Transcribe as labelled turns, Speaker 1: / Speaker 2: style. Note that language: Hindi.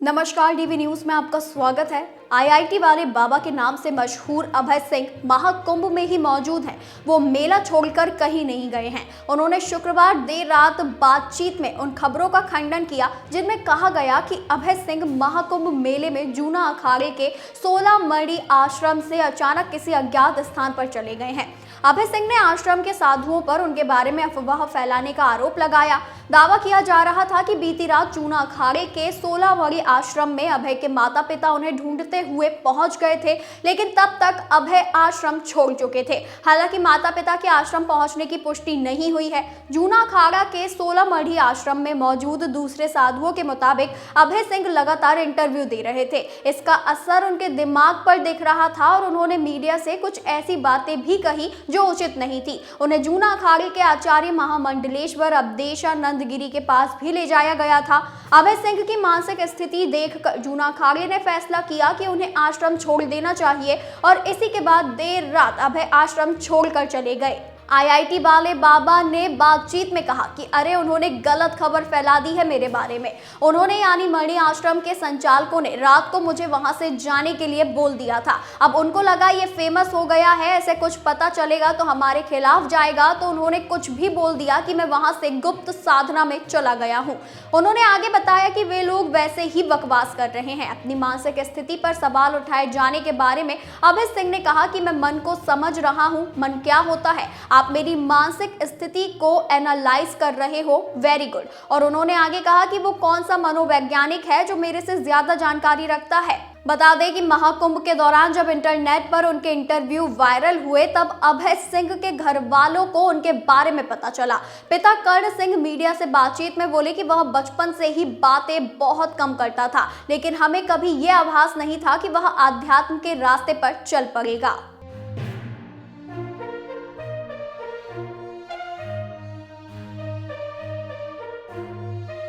Speaker 1: नमस्कार, डीवी न्यूज में आपका स्वागत है। आईआईटी वाले बाबा के नाम से मशहूर अभय सिंह महाकुंभ में ही मौजूद हैं। वो मेला छोड़कर कहीं नहीं गए हैं। उन्होंने शुक्रवार देर रात बातचीत में उन खबरों का खंडन किया जिनमें कहा गया कि अभय सिंह महाकुंभ मेले में जूना अखाड़े के 16 मणि आश्रम से अचानक किसी अज्ञात स्थान पर चले गए हैं। अभय सिंह ने आश्रम के साधुओं पर उनके बारे में अफवाह फैलाने का आरोप लगाया। दावा किया जा रहा था कि बीती रात जूना अखाड़े के 16 मणि आश्रम में अभय के माता पिता उन्हें ढूंढते हुए पहुंच गए थे, लेकिन तब तक अभय आश्रम छोड़ चुके थे। हालांकि माता पिता के आश्रम पहुंचने की पुष्टि नहीं हुई है। जूना अखाड़ा के 16 मणि आश्रम में मौजूद दूसरे साधुओं के मुताबिक अभय सिंह लगातार इंटरव्यू दे रहे थे। इसका असर उनके दिमाग पर दिख रहा था और उन्होंने मीडिया से कुछ ऐसी बातें भी कही जो उचित नहीं थी। उन्हें जूना अखाड़े के आचार्य महामंडलेश्वर अवधेशानंद गिरी के पास भी ले जाया गया था। अभय सिंह की मानसिक स्थिति देखकर जूना अखाड़े ने फैसला किया कि उन्हें आश्रम छोड़ देना चाहिए और इसी के बाद देर रात अभय आश्रम छोड़कर चले गए। आईआईटी वाले बाबा ने बातचीत में कहा कि अरे उन्होंने गलत खबर फैला दी है मेरे बारे में। उन्होंने यानी मणि आश्रम के संचालकों ने रात को मुझे वहां से जाने के लिए बोल दिया था। अब उनको लगा ये फेमस हो गया है, ऐसे कुछ पता चलेगा तो हमारे खिलाफ जाएगा, तो उन्होंने कुछ भी बोल दिया कि मैं वहां से गुप्त साधना में चला गया हूं। उन्होंने आगे बताया कि वे लोग वैसे ही बकवास कर रहे हैं। अपनी मानसिक स्थिति पर सवाल उठाए जाने के बारे में अभय सिंह ने कहा कि मैं मन को समझ रहा हूं। मन क्या होता है? आप मेरी मानसिक स्थिति को एनालाइज कर रहे हो, वेरी गुड। और उन्होंने आगे कहा कि वो कौन सा मनोवैज्ञानिक है जो मेरे से ज्यादा जानकारी रखता है। बता दें कि महाकुंभ के दौरान जब इंटरनेट पर उनके इंटरव्यू वायरल हुए तब अभय सिंह के घर वालों को उनके बारे में पता चला। पिता कर्ण सिंह मीडिया से बातचीत में बोले कि वह बचपन से ही बातें बहुत कम करता था, लेकिन हमें कभी यह आभास नहीं था कि वह आध्यात्म के रास्ते पर चल पड़ेगा।